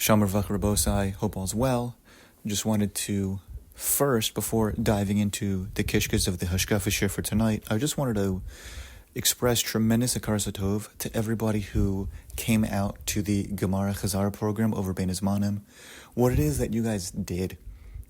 Shalom Vach Rabosai, hope all's well. Just wanted to first, before diving into the kishkas of the Hashkafa shiur for tonight, I just wanted to express tremendous akar satov to everybody who came out to the Gemara Chazara program over Bein Zmanim. What it is that you guys did,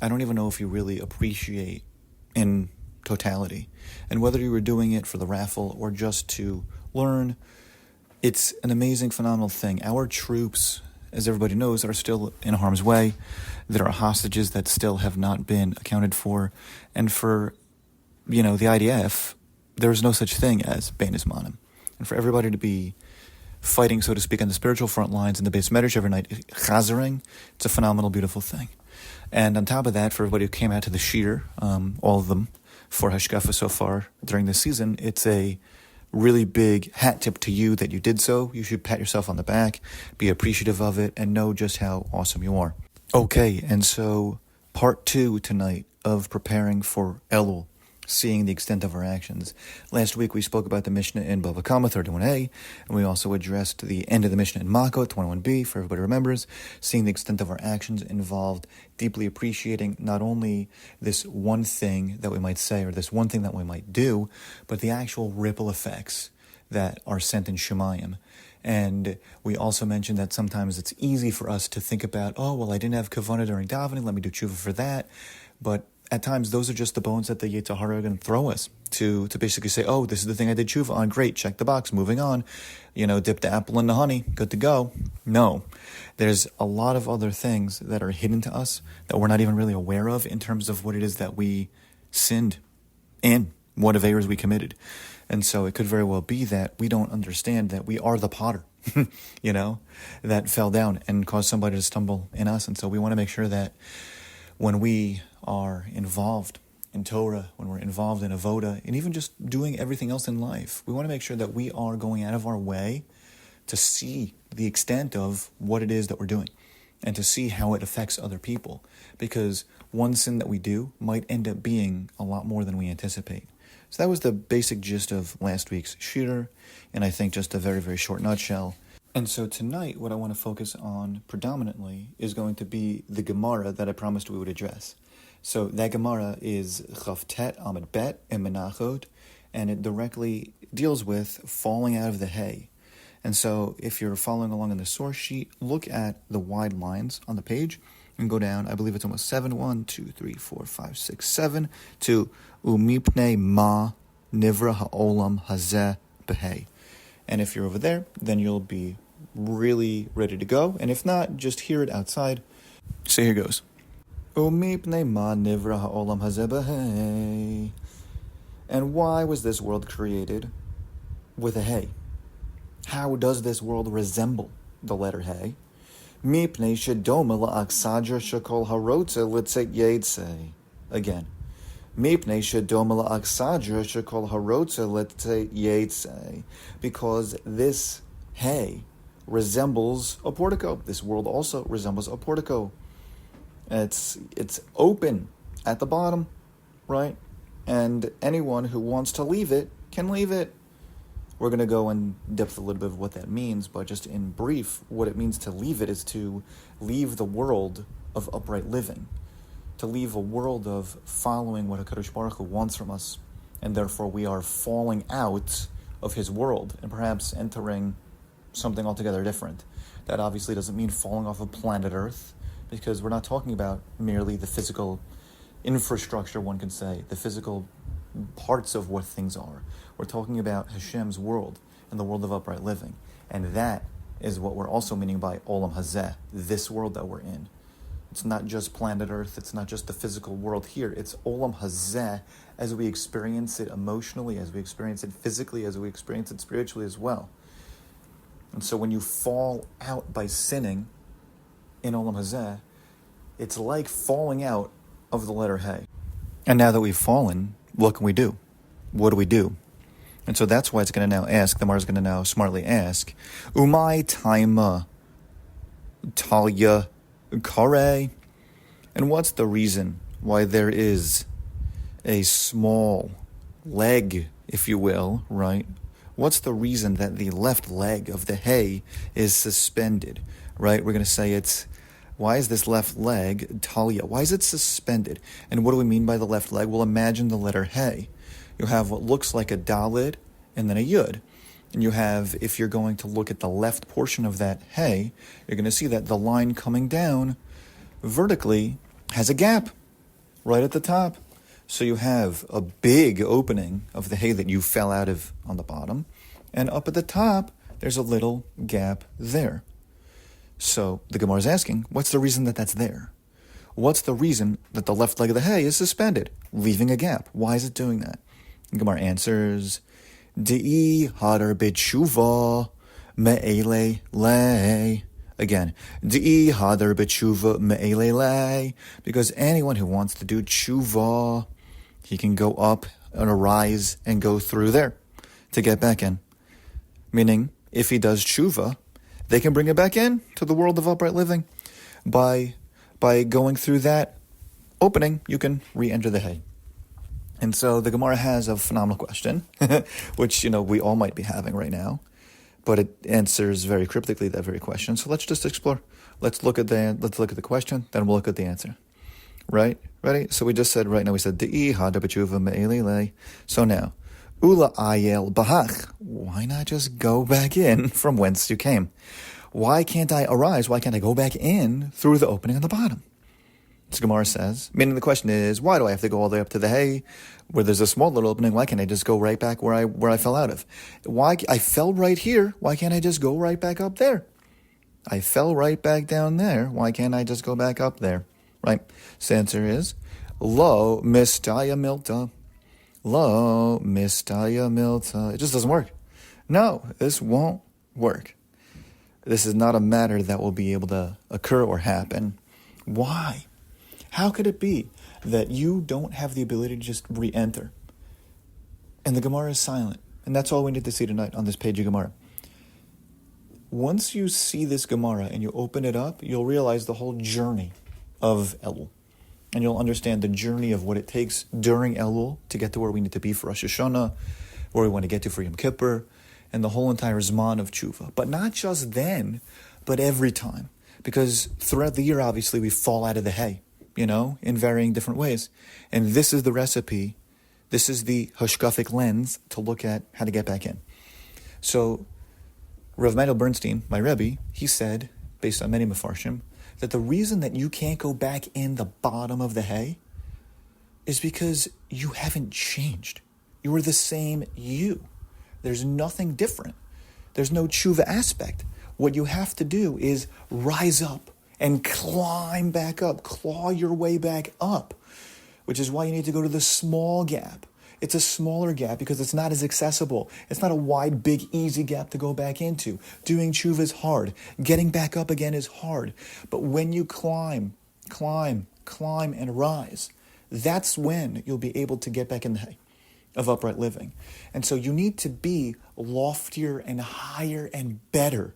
I don't even know if you really appreciate in totality. And whether you were doing it for the raffle or just to learn, it's an amazing, phenomenal thing. Our troops, as everybody knows, are still in harm's way. There are hostages that still have not been accounted for. And for, the IDF, there is no such thing as Bein Zmanim. And for everybody to be fighting, so to speak, on the spiritual front lines in the base medrash every night, chazering, it's a phenomenal, beautiful thing. And on top of that, for everybody who came out to the shiur, all of them, for Hashkafa so far during this season, it's a really big hat tip to you that you did so. You should pat yourself on the back, be appreciative of it, and know just how awesome you are. Okay, and so part 2 tonight of preparing for Elul, seeing the extent of our actions. Last week we spoke about the Mishnah in Bava Kama 31a, and we also addressed the end of the Mishnah in Makot 21b, for everybody remembers. Seeing the extent of our actions involved deeply appreciating not only this one thing that we might say or this one thing that we might do, but the actual ripple effects that are sent in Shemayim. And we also mentioned that sometimes it's easy for us to think about, I didn't have kavanah during davening, let me do tshuva for that. But at times, those are just the bones that the Yetzer Hara are going to throw us to basically say, this is the thing I did tshuva on, great, check the box, moving on, dip the apple in the honey, good to go. No, there's a lot of other things that are hidden to us that we're not even really aware of in terms of what it is that we sinned in, what of errors we committed. And so it could very well be that we don't understand that we are the potter, that fell down and caused somebody to stumble in us. And so we want to make sure that when we are involved in Torah, when we're involved in avoda, and even just doing everything else in life, we want to make sure that we are going out of our way to see the extent of what it is that we're doing and to see how it affects other people. Because one sin that we do might end up being a lot more than we anticipate. So that was the basic gist of last week's shiur, and I think just a very, very short nutshell. And so tonight, what I want to focus on predominantly is going to be the Gemara that I promised we would address. So that Gemara is Chavtet Amid Bet in Menachot, and it directly deals with falling out of the hay. And so if you're following along in the source sheet, look at the wide lines on the page and go down, I believe it's almost 7, 1, 2, 3, 4, 5, 6, 7, to Umipnei Ma Nivra Ha'olam Hazeh Behei. And if you're over there, then you'll be really ready to go. And if not, just hear it outside. So here goes. Umipnei ma nivra ha'olam hazeh behei. And why was this world created with a hay? How does this world resemble the letter hay? Mipnei shedoma la'aksadra shekol harotze litzet yetze. Again. Mipnei shedoma la'aksadra shekol harotze litzet yetze. Because this hay resembles a portico. This world also resembles a portico. It's open at the bottom, right? And anyone who wants to leave it can leave it. We're going to go in depth a little bit of what that means, but just in brief, what it means to leave it is to leave the world of upright living, to leave a world of following what HaKadosh Baruch Hu wants from us, and therefore we are falling out of His world and perhaps entering something altogether different. That obviously doesn't mean falling off of planet Earth, because we're not talking about merely the physical infrastructure, one could say, the physical parts of what things are. We're talking about Hashem's world and the world of upright living. And that is what we're also meaning by Olam Hazeh, this world that we're in. It's not just planet Earth, it's not just the physical world here, it's Olam Hazeh as we experience it emotionally, as we experience it physically, as we experience it spiritually as well. And so when you fall out by sinning in Olam Hazeh, it's like falling out of the letter Hay. And now that we've fallen, what can we do? What do we do? And so that's why it's going to now ask, the Mar is going to now smartly ask, Umay Taima Talia Kare? And what's the reason why there is a small leg, if you will, right? What's the reason that the left leg of the hay is suspended, right? We're going to say why is this left leg, talia, why is it suspended? And what do we mean by the left leg? Well, imagine the letter hey. You have what looks like a dalid and then a yud. And you have, if you're going to look at the left portion of that hey, you're going to see that the line coming down vertically has a gap right at the top. So you have a big opening of the hay that you fell out of on the bottom, and up at the top, there's a little gap there. So the Gemara is asking, what's the reason that that's there? What's the reason that the left leg of the hay is suspended, leaving a gap? Why is it doing that? And Gemara answers, Di'i hadar b'tshuva me'ele lei. Again, Di'i hadar b'tshuva me'ele lei. Because anyone who wants to do tshuva, he can go up and arise and go through there to get back in. Meaning, if he does tshuva, they can bring it back in to the world of upright living. By going through that opening, you can re-enter the hay. And so the Gemara has a phenomenal question, which, we all might be having right now, but it answers very cryptically that very question. So let's just explore. Let's look at the question, then we'll look at the answer. Right? Ready? So we just said, right now we said, Di'i hada b'tshuva me'ele lei. So now, Ula ayel bahach. Why not just go back in from whence you came? Why can't I arise? Why can't I go back in through the opening on the bottom? So Gemara says, meaning the question is, why do I have to go all the way up to the hay where there's a small little opening? Why can't I just go right back where I fell out of? Why I fell right here? Why can't I just go right back up there? I fell right back down there. Why can't I just go back up there? Right? So the answer is, Lo mistaya milta. Lo mistaya milta. It just doesn't work. No, this won't work. This is not a matter that will be able to occur or happen. Why? How could it be that you don't have the ability to just re-enter? And the Gemara is silent. And that's all we need to see tonight on this page of Gemara. Once you see this Gemara and you open it up, you'll realize the whole journey of Elul. And you'll understand the journey of what it takes during Elul to get to where we need to be for Rosh Hashanah, where we want to get to for Yom Kippur, and the whole entire Zman of Tshuva. But not just then, but every time. Because throughout the year, obviously, we fall out of the hay, in varying different ways. And this is the recipe, this is the hashkafic lens to look at how to get back in. So, Rav Mendel Bernstein, my Rabbi, he said, based on many Mefarshim, that the reason that you can't go back in the bottom of the hay is because you haven't changed. You are the same you. There's nothing different. There's no tshuva aspect. What you have to do is rise up and climb back up, claw your way back up, which is why you need to go to the small gap. It's a smaller gap because it's not as accessible. It's not a wide, big, easy gap to go back into. Doing tshuva is hard. Getting back up again is hard. But when you climb, and rise, that's when you'll be able to get back in the hay of upright living. And so you need to be loftier and higher and better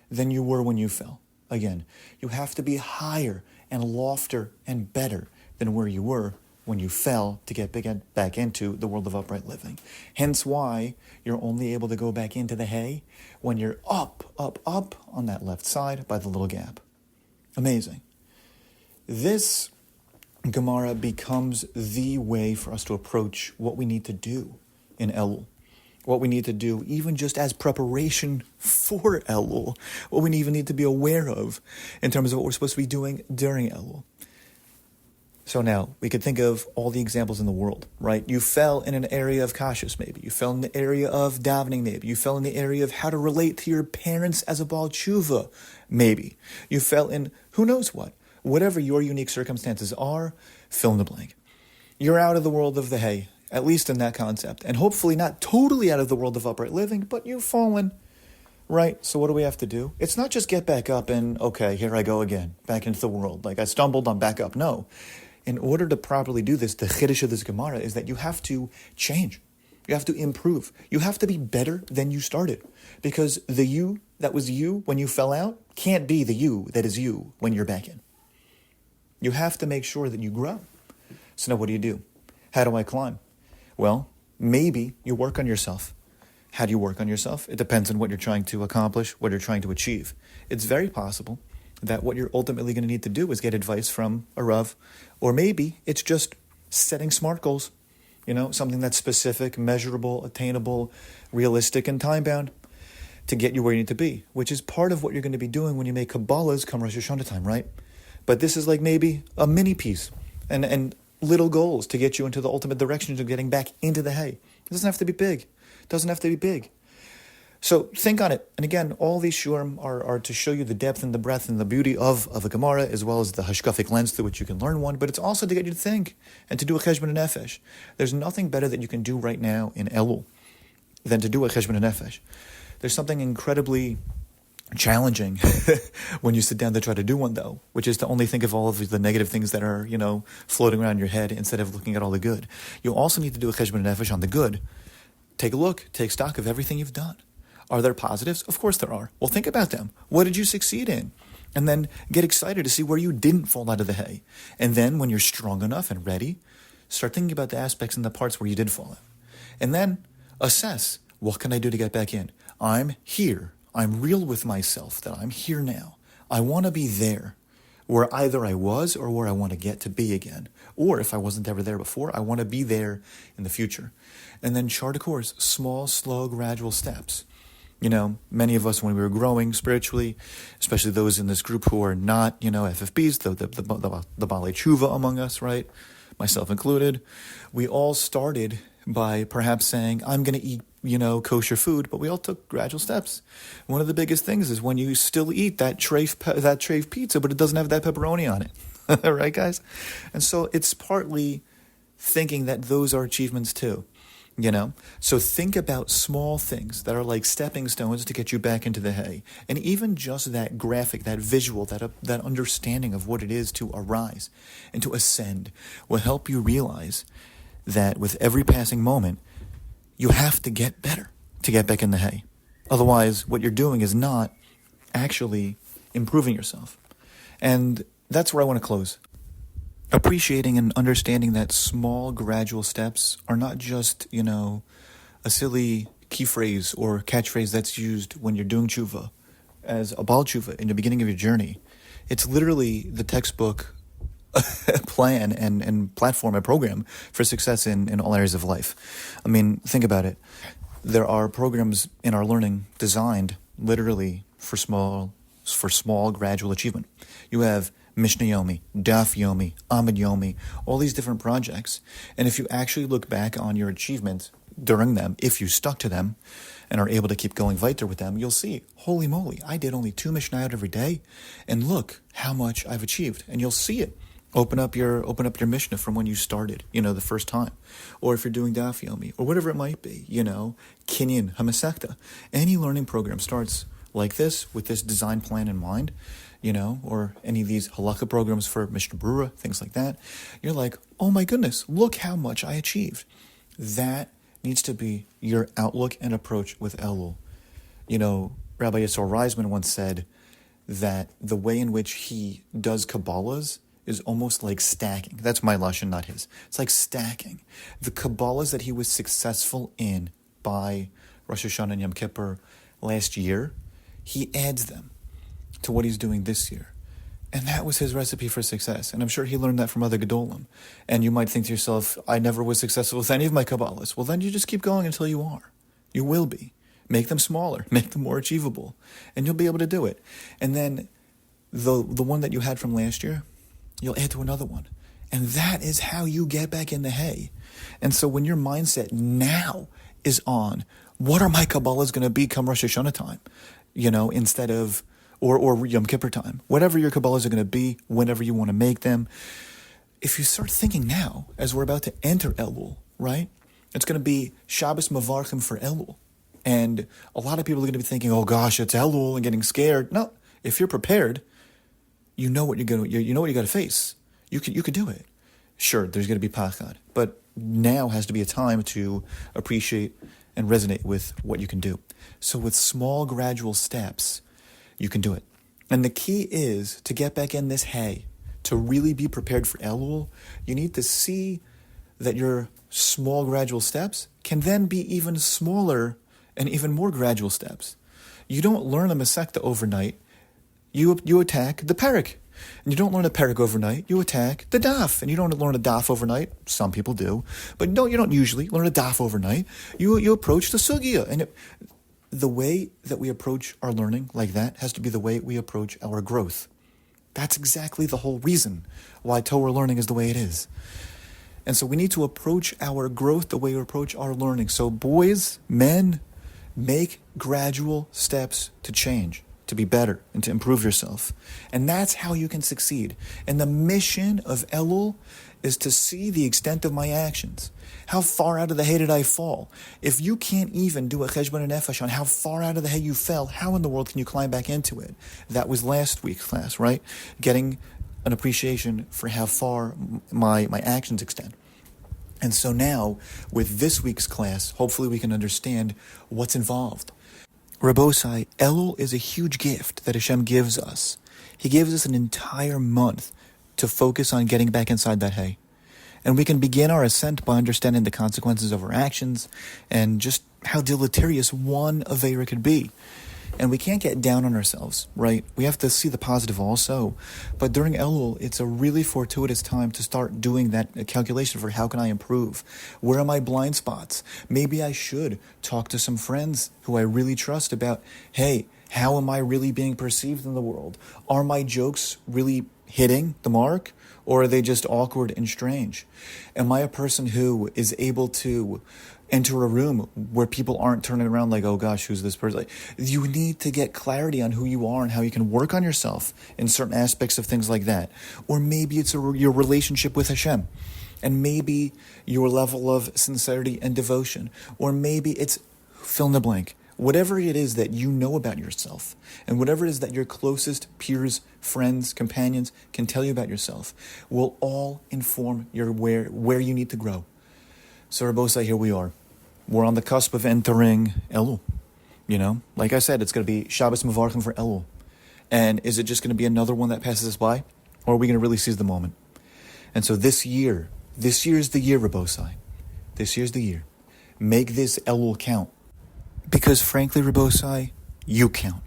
than you were when you fell. Again, you have to be higher and loftier and better than where you were when you fell to get back into the world of upright living. Hence why you're only able to go back into the hay when you're up on that left side by the little gap. Amazing. This Gemara becomes the way for us to approach what we need to do in Elul. What we need to do even just as preparation for Elul. What we even need to be aware of in terms of what we're supposed to be doing during Elul. So now, we could think of all the examples in the world, right? You fell in an area of kashrus, maybe. You fell in the area of davening, maybe. You fell in the area of how to relate to your parents as a Baal Tshuva, maybe. You fell in who knows what. Whatever your unique circumstances are, fill in the blank. You're out of the world of the hay, at least in that concept. And hopefully not totally out of the world of upright living, but you've fallen, right? So what do we have to do? It's not just get back up and, okay, here I go again, back into the world. Like I stumbled, I'm back up. No. In order to properly do this, the chiddush of this Gemara is that you have to change. You have to improve. You have to be better than you started. Because the you that was you when you fell out can't be the you that is you when you're back in. You have to make sure that you grow. So now what do? How do I climb? Well, maybe you work on yourself. How do you work on yourself? It depends on what you're trying to accomplish, what you're trying to achieve. It's very possible that what you're ultimately going to need to do is get advice from a Rav, or maybe it's just setting SMART goals, something that's specific, measurable, attainable, realistic, and time-bound to get you where you need to be, which is part of what you're going to be doing when you make Kabbalahs come Rosh Hashanah time, right? But this is like maybe a mini piece and little goals to get you into the ultimate directions of getting back into the hay. It doesn't have to be big. So think on it. And again, all these shiurim are to show you the depth and the breadth and the beauty of a Gemara, as well as the hashkafic lens through which you can learn one, but it's also to get you to think and to do a cheshbon nefesh. There's nothing better that you can do right now in Elul than to do a cheshbon nefesh. There's something incredibly challenging when you sit down to try to do one, though, which is to only think of all of the negative things that are, floating around your head instead of looking at all the good. You also need to do a cheshbon nefesh on the good. Take a look, take stock of everything you've done. Are there positives? Of course there are. Well, think about them. What did you succeed in? And then get excited to see where you didn't fall out of the hay. And then when you're strong enough and ready, start thinking about the aspects and the parts where you did fall out. And then assess, what can I do to get back in? I'm here. I'm real with myself that I'm here now. I want to be there, where either I was or where I want to get to be again. Or if I wasn't ever there before, I want to be there in the future. And then chart a course, small, slow, gradual steps. Many of us, when we were growing spiritually, especially those in this group who are not, FFBs, the Balei Tshuva among us, right? Myself included, we all started by perhaps saying, I'm going to eat, kosher food, but we all took gradual steps. One of the biggest things is when you still eat that treif pizza, but it doesn't have that pepperoni on it, right, guys? And so it's partly thinking that those are achievements too. So think about small things that are like stepping stones to get you back into the hay. And even just that graphic, that visual, that understanding of what it is to arise and to ascend will help you realize that with every passing moment, you have to get better to get back in the hay. Otherwise, what you're doing is not actually improving yourself. And that's where I want to close. Appreciating and understanding that small, gradual steps are not just, a silly key phrase or catchphrase that's used when you're doing tshuva as a bal tshuva in the beginning of your journey. It's literally the textbook plan and platform and program for success in all areas of life. I mean, think about it. There are programs in our learning designed literally for small, gradual achievement. You have Mishnah Yomi, Daf Yomi, Amid Yomi, all these different projects. And if you actually look back on your achievements during them, if you stuck to them and are able to keep going weiter with them, you'll see, holy moly, I did only 2 Mishnayot every day, and look how much I've achieved. And you'll see it. Open up your Mishnah from when you started, the first time. Or if you're doing Daf Yomi, or whatever it might be, Kinyan, Hamasechta. Any learning program starts like this, with this design plan in mind, or any of these halakha programs for Mishnah Berurah, things like that. You're like, oh my goodness, look how much I achieved. That needs to be your outlook and approach with Elul. Rabbi Yisrael Reisman once said that the way in which he does Kabbalahs is almost like stacking. That's my lashon, not his. It's like stacking. The Kabbalahs that he was successful in by Rosh Hashanah and Yom Kippur last year, he adds them to what he's doing this year. And that was his recipe for success. And I'm sure he learned that from other Gedolim. And you might think to yourself, I never was successful with any of my Kabbalahs. Well, then you just keep going until you are. You will be. Make them smaller. Make them more achievable. And you'll be able to do it. And then the one that you had from last year, you'll add to another one. And that is how you get back in the hay. And so when your mindset now is on, what are my Kabbalahs going to be come Rosh Hashanah time? Instead of, or Yom Kippur time. Whatever your Kabbalahs are going to be, whenever you want to make them. If you start thinking now, as we're about to enter Elul, right? It's going to be Shabbos Mavarchim for Elul. And a lot of people are going to be thinking, oh gosh, it's Elul, and getting scared. No, if you're prepared, you know what you got to face. You could do it. Sure, there's going to be pachad, but now has to be a time to appreciate and resonate with what you can do. So with small, gradual steps, you can do it. And the key is to get back in this hay, to really be prepared for Elul. You need to see that your small, gradual steps can then be even smaller and even more gradual steps. You don't learn a Masechta overnight. You attack the perek. And you don't learn a perek overnight. You attack the daf. And you don't learn a daf overnight. Some people do. But no, you don't usually learn a daf overnight. You approach the sugya. And the way that we approach our learning like that has to be the way we approach our growth. That's exactly the whole reason why Torah learning is the way it is. And so we need to approach our growth the way we approach our learning. So boys, men, make gradual steps to change, to be better, and to improve yourself. And that's how you can succeed. And the mission of Elul is to see the extent of my actions. How far out of the hay did I fall? If you can't even do a cheshbon nefesh on how far out of the hay you fell, how in the world can you climb back into it? That was last week's class, right? Getting an appreciation for how far my actions extend. And so now, with this week's class, hopefully we can understand what's involved. Rabbosai, Elul is a huge gift that Hashem gives us. He gives us an entire month to focus on getting back inside that hay. And we can begin our ascent by understanding the consequences of our actions and just how deleterious one Aveira could be. And we can't get down on ourselves, right? We have to see the positive also. But during Elul, it's a really fortuitous time to start doing that calculation for how can I improve? Where are my blind spots? Maybe I should talk to some friends who I really trust about, hey, how am I really being perceived in the world? Are my jokes really hitting the mark? Or are they just awkward and strange? Am I a person who is able to enter a room where people aren't turning around like, oh gosh, who's this person? Like, you need to get clarity on who you are and how you can work on yourself in certain aspects of things like that. Or maybe it's your relationship with Hashem. And maybe your level of sincerity and devotion. Or maybe it's fill in the blank. Whatever it is that you know about yourself, and whatever it is that your closest peers, friends, companions can tell you about yourself, will all inform your where you need to grow. So Rabbosai, here we are. We're on the cusp of entering Elul. You know, like I said, it's going to be Shabbos Mevarchim for Elul. And is it just going to be another one that passes us by? Or are we going to really seize the moment? And so this year is the year, Rabbosai. This year's the year. Make this Elul count. Because frankly, Rabbosai, you count.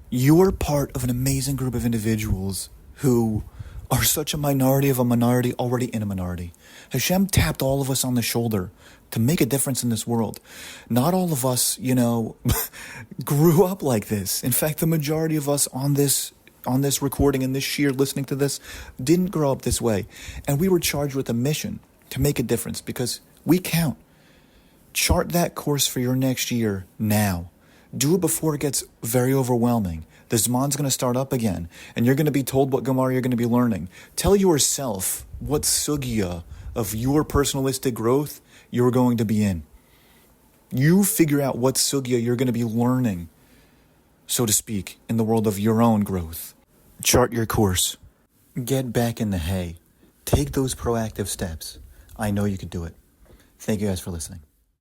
You're part of an amazing group of individuals who are such a minority of a minority already in a minority. Hashem tapped all of us on the shoulder to make a difference in this world. Not all of us, grew up like this. In fact, the majority of us on this recording and this shiur listening to this didn't grow up this way. And we were charged with a mission to make a difference because we count. Chart that course for your next year now. Do it before it gets very overwhelming. The Zman's going to start up again, and you're going to be told what Gemara you're going to be learning. Tell yourself what sugya of your personalistic growth you're going to be in. You figure out what sugya you're going to be learning, so to speak, in the world of your own growth. Chart your course. Get back in the hay. Take those proactive steps. I know you can do it. Thank you guys for listening.